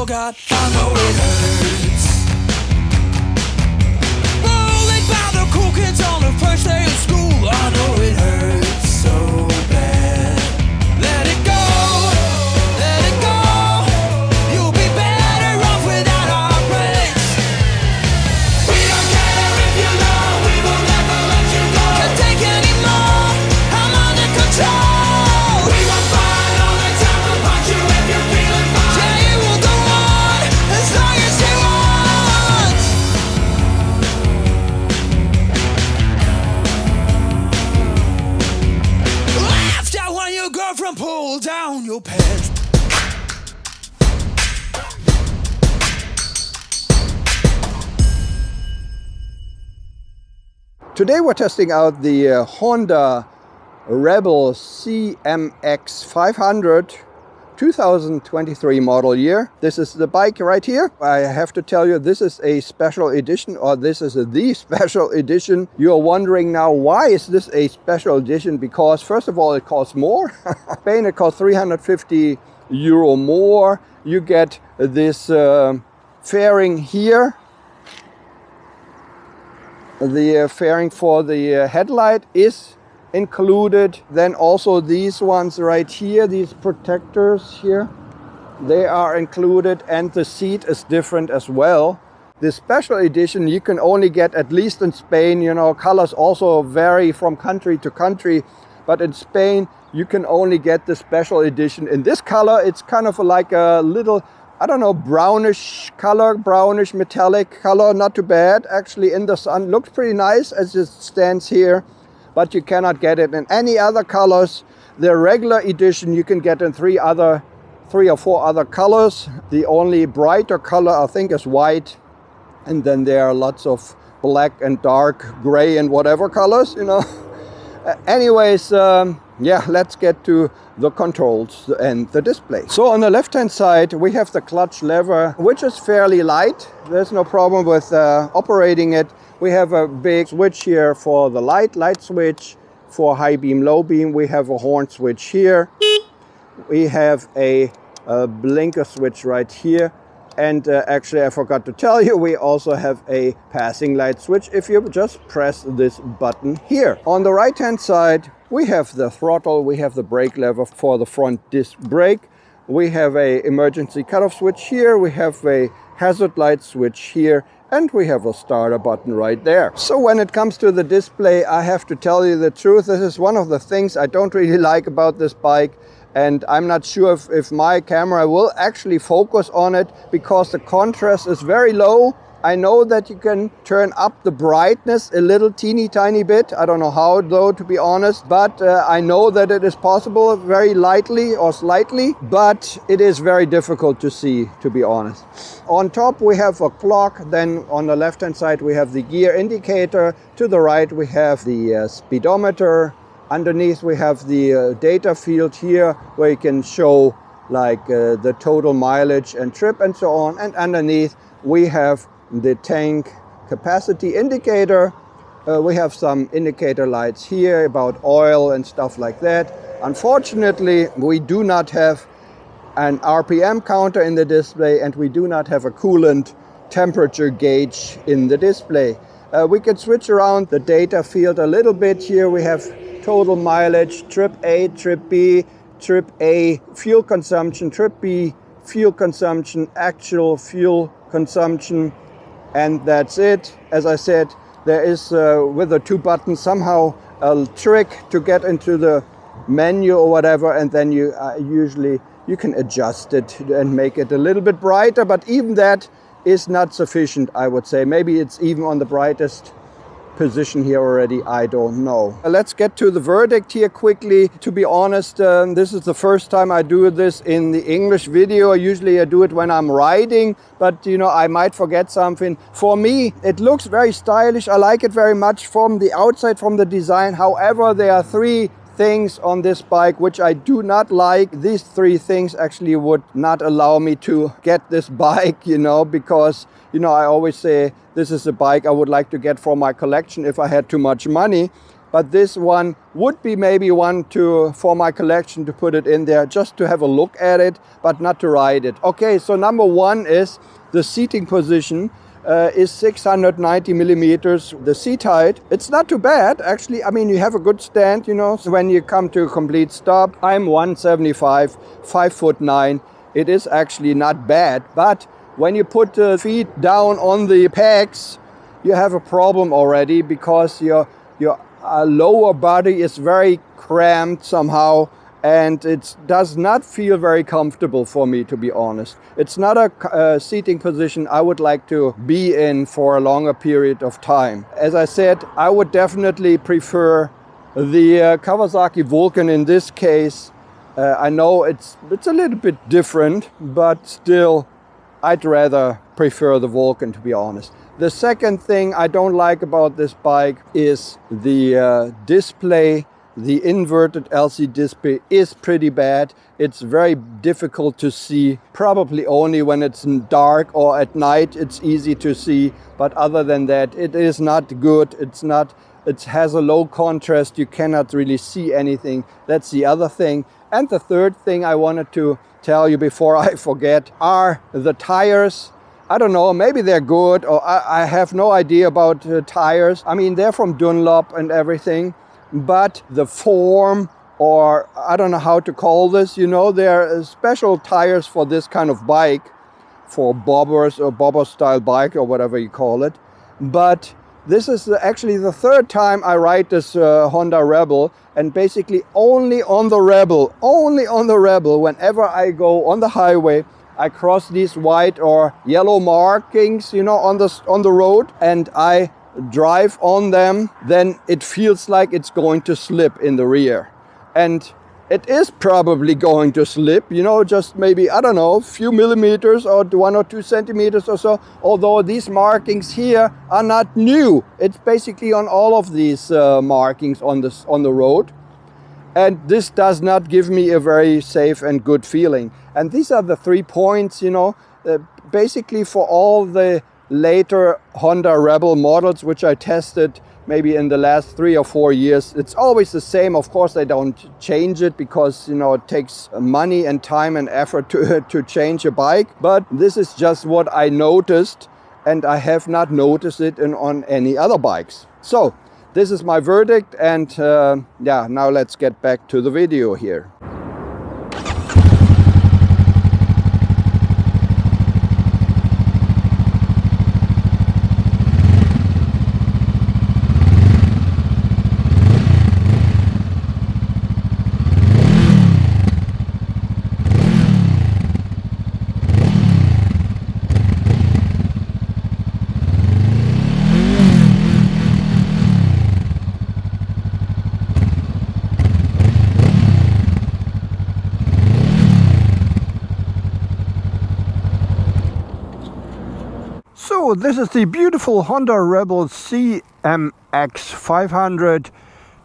God, I know it hurts. Bullied by the cool kids on the first day of school, I know it hurts so bad. Let it go, let it go. You'll be better off without our breaks. We don't care if you know, we will never let you go. Can't take any more, I'm under control. We will fight all the time, we'll punch you if you're feeling fine. Yeah, you will go on as long as you want. Laughed out when your girlfriend pulled down your pants. Today we're testing out the Honda Rebel CMX500 2023 model year. This is the bike right here. I have to tell you, this is a special edition, or this is the special edition. You're wondering now, why is this a special edition? Because first of all, it costs more. Spain, it costs 350 euro more. You get this fairing here. The fairing for the headlight is included. Then also these ones right here, these protectors here, they are included, and the seat is different as well. The special edition you can only get, at least in Spain, you know, colors also vary from country to country, but in Spain you can only get the special edition in this color. It's kind of like a little, I don't know, brownish color, brownish metallic color. Not too bad actually in the sun. Looks pretty nice as it stands here, but you cannot get it in any other colors. The regular edition you can get in three or four other colors. The only brighter color I think is white, and then there are lots of black and dark gray and whatever colors, you know. Anyways, yeah, let's get to the controls and the display. So on the left hand side we have the clutch lever, which is fairly light. There's no problem with operating it. We have a big switch here for the light switch. For high beam, low beam, we have a horn switch here. We have a blinker switch right here. And actually I forgot to tell you, we also have a passing light switch if you just press this button here. On the right hand side we have the throttle, we have the brake lever for the front disc brake. We have a emergency cutoff switch here, we have a hazard light switch here, and we have a starter button right there. So when it comes to the display, I have to tell you the truth, this is one of the things I don't really like about this bike. And I'm not sure if my camera will actually focus on it, because the contrast is very low. I know that you can turn up the brightness a little teeny tiny bit. I don't know how though, to be honest, but I know that it is possible very lightly or slightly, but it is very difficult to see, to be honest. On top we have a clock, then on the left hand side we have the gear indicator, to the right we have the speedometer. Underneath we have the data field here, where you can show like the total mileage and trip and so on. And underneath we have the tank capacity indicator. We have some indicator lights here about oil and stuff like that. Unfortunately, we do not have an RPM counter in the display, and we do not have a coolant temperature gauge in the display. We can switch around the data field a little bit here. We have total mileage, trip A, trip B, trip A fuel consumption, trip B fuel consumption, actual fuel consumption, and that's it. As I said, there is with the two buttons somehow a trick to get into the menu or whatever, and then you usually you can adjust it and make it a little bit brighter, but even that is not sufficient, I would say. Maybe it's even on the brightest position here already, I don't know. Let's get to the verdict here quickly. To be honest, this is the first time I do this in the English video. Usually I do it when I'm riding, but you know, I might forget something. For me, it looks very stylish. I like it very much from the outside, from the design. However, there are three things on this bike which I do not like. These three things actually would not allow me to get this bike, you know, because, you know, I always say this is a bike I would like to get for my collection if I had too much money. but this one would be maybe one for my collection to put it in there, just to have a look at it, but not to ride it. Okay, so number one is the seating position. Is 690 millimeters. The seat height, it's not too bad actually. I mean, you have a good stand, you know, so when you come to a complete stop. I'm 175, 5'9". It is actually not bad, but when you put the feet down on the pegs, you have a problem already, because your lower body is very cramped somehow, and it does not feel very comfortable for me, to be honest. It's not a seating position I would like to be in for a longer period of time. As I said, I would definitely prefer the Kawasaki Vulcan in this case. I know it's a little bit different, but still I'd rather prefer the Vulcan, to be honest. The second thing I don't like about this bike is the display. The inverted LCD display is pretty bad. It's very difficult to see, probably only when it's dark or at night it's easy to see, but other than that it is not good. It has a low contrast, you cannot really see anything. That's the other thing. And the third thing I wanted to tell you before I forget are the tires. I don't know, maybe they're good, or I have no idea about tires. I mean, they're from Dunlop and everything, but the form, or I don't know how to call this, you know, there are special tires for this kind of bike, for bobbers or bobber style bike or whatever you call it. But this is actually the third time I ride this Honda Rebel, and basically only on the Rebel, whenever I go on the highway, I cross these white or yellow markings, you know, on the road, and I drive on them, then it feels like it's going to slip in the rear. And it is probably going to slip, you know, just maybe, I don't know, a few millimeters or 1 or 2 centimeters or so, although these markings here are not new. It's basically on all of these markings on the road. And this does not give me a very safe and good feeling. And these are the 3 points, you know, basically for all the later Honda Rebel models which I tested maybe in the last 3 or 4 years. It's always the same. Of course, they don't change it because, you know, it takes money and time and effort to change a bike. But this is just what I noticed, and I have not noticed it on any other bikes. So this is my verdict, and yeah, now let's get back to the video here. So this is the beautiful Honda Rebel CMX500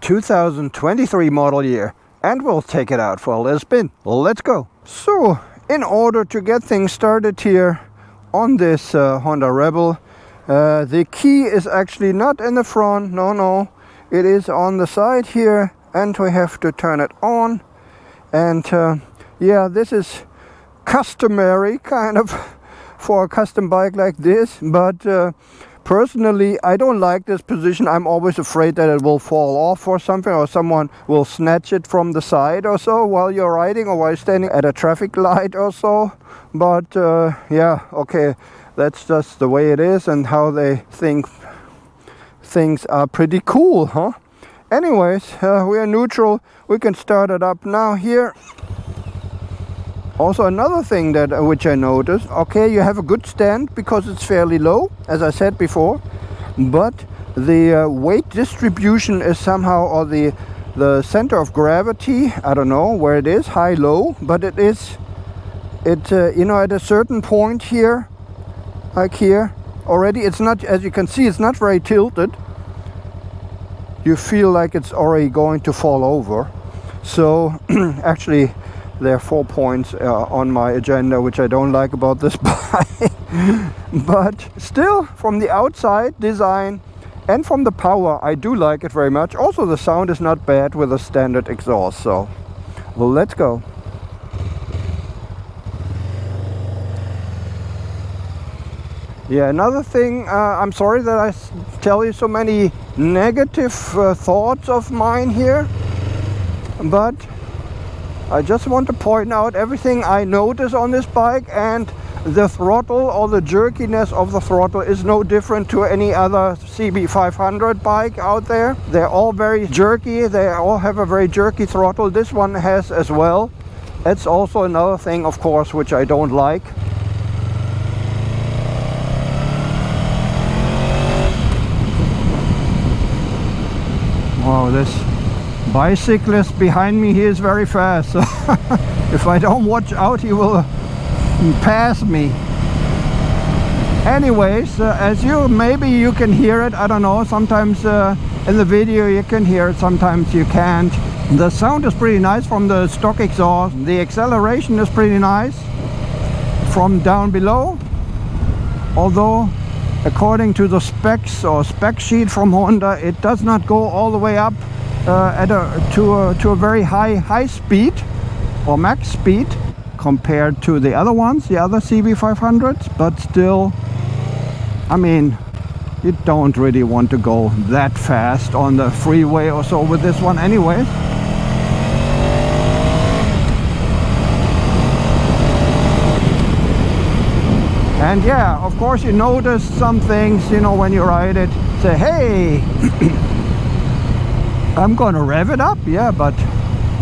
2023 model year, and we'll take it out for a little spin. Let's go. So in order to get things started here on this Honda Rebel, the key is actually not in the front, no, it is on the side here, and we have to turn it on. And yeah, this is customary kind of for a custom bike like this, but personally I don't like this position. I'm always afraid that it will fall off or something, or someone will snatch it from the side or so while you're riding, or while standing at a traffic light or so. But yeah, okay, that's just the way it is, and how they think things are pretty cool, huh? Anyways, we are neutral. We can start it up now here. Also another thing that which I noticed, okay, you have a good stand because it's fairly low, as I said before, but the weight distribution is somehow, or the center of gravity, I don't know where it is, high, low, but it you know, at a certain point here, like here, already it's not, as you can see, it's not very tilted. You feel like it's already going to fall over. So actually, there are 4 points on my agenda which I don't like about this bike. But still, from the outside design And from the power, I do like it very much. Also, the sound is not bad with a standard exhaust. So, well, let's go. Yeah, another thing, I'm sorry that I tell you so many negative thoughts of mine here, but I just want to point out everything I notice on this bike, and the throttle or the jerkiness of the throttle is no different to any other CB500 bike out there. They're all very jerky, they all have a very jerky throttle. This one has as well. That's also another thing, of course, which I don't like. Wow, this bicyclist behind me, he is very fast. So if I don't watch out, he will pass me. Anyways, as maybe you can hear it, I don't know, sometimes in the video you can hear it, sometimes you can't. The sound is pretty nice from the stock exhaust. The acceleration is pretty nice from down below, although according to the specs or spec sheet from Honda, it does not go all the way up to a very high speed or max speed compared to the other ones, the other CB500s, but still, I mean, you don't really want to go that fast on the freeway or so with this one anyway. And yeah, of course you notice some things, you know, when you ride it, say, hey, I'm gonna rev it up, yeah, but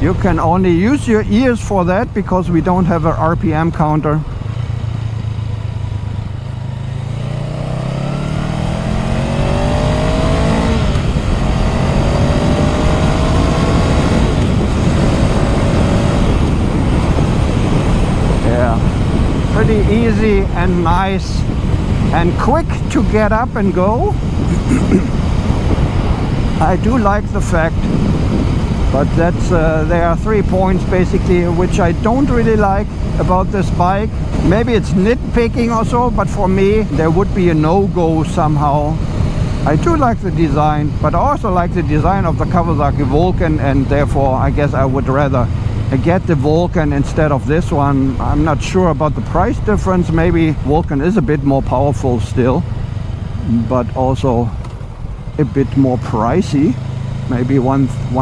you can only use your ears for that because we don't have a RPM counter. Pretty easy and nice and quick to get up and go. I do like the fact, but that's there are 3 points basically which I don't really like about this bike. Maybe it's nitpicking or so, but for me there would be a no-go somehow. I do like the design, but I also like the design of the Kawasaki Vulcan, and therefore I guess I would rather get the Vulcan instead of this one. I'm not sure about the price difference. Maybe Vulcan is a bit more powerful still, but also a bit more pricey. Maybe 1,000,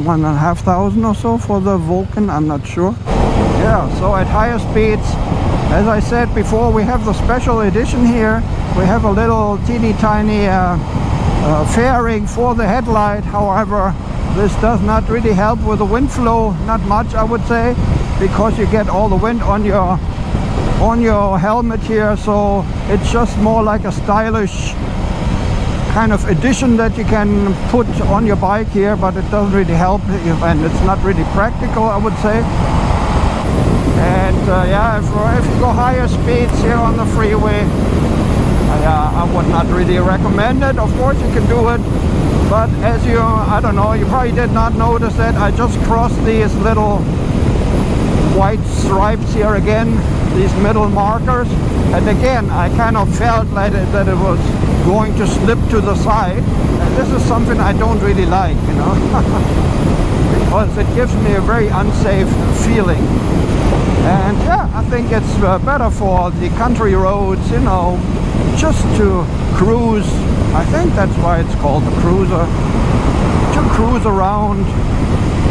1,500 or so for the Vulcan, I'm not sure. Yeah, so at higher speeds, as I said before, we have the special edition here. We have a little teeny tiny fairing for the headlight. However, this does not really help with the wind flow, not much I would say, because you get all the wind on your helmet here. So it's just more like a stylish kind of addition that you can put on your bike here, but it doesn't really help, and it's not really practical, I would say. And yeah, if you go higher speeds here on the freeway, I would not really recommend it. Of course you can do it, but as you, I don't know, you probably did not notice that I just crossed these little white stripes here again, these middle markers, and again I kind of felt like that it was going to slip to the side, and this is something I don't really like, you know, because it gives me a very unsafe feeling. And yeah, I think it's better for the country roads, you know, just to cruise. I think that's why it's called the cruiser, to cruise around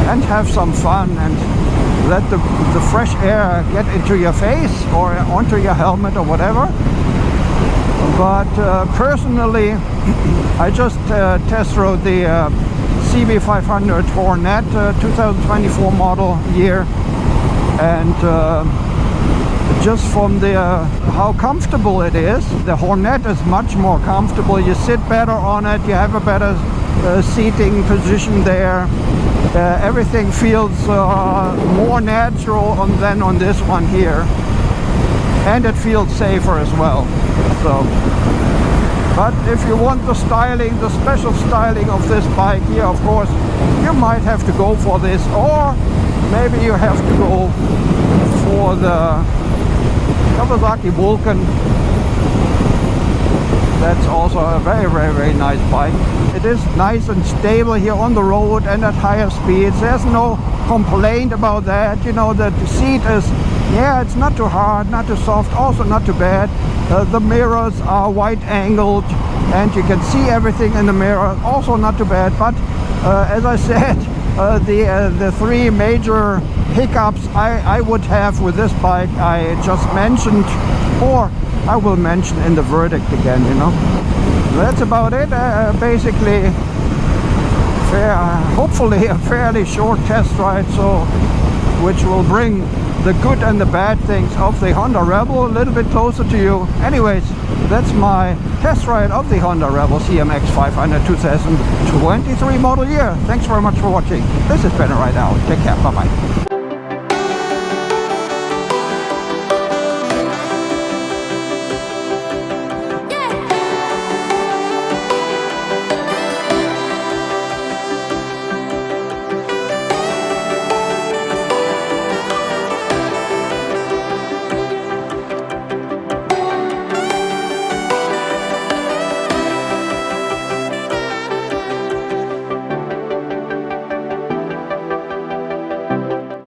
and have some fun and let the fresh air get into your face or onto your helmet or whatever. But personally, I just test rode the CB500 Hornet 2024 model year, and just from the how comfortable it is, the Hornet is much more comfortable. You sit better on it, you have a better seating position there. Everything feels more natural than on this one here, and it feels safer as well. So, but if you want the styling, the special styling of this bike here, of course you might have to go for this, or maybe you have to go for the Kawasaki Vulcan. That's also a very, very, very nice bike. It is nice and stable here on the road and at higher speeds. There's no complaint about that. You know, the seat is, yeah, it's not too hard, not too soft, also not too bad. The mirrors are wide angled and you can see everything in the mirror, also not too bad. But as I said, the three major hiccups I would have with this bike I just mentioned, or I will mention in the verdict again, you know. That's about it. Basically, hopefully a fairly short test ride, so which will bring the good and the bad things of the Honda Rebel a little bit closer to you. Anyways, that's my test ride of the Honda Rebel CMX500 2023 model year. Thanks very much for watching. This has been a ride out. Take care. Bye bye.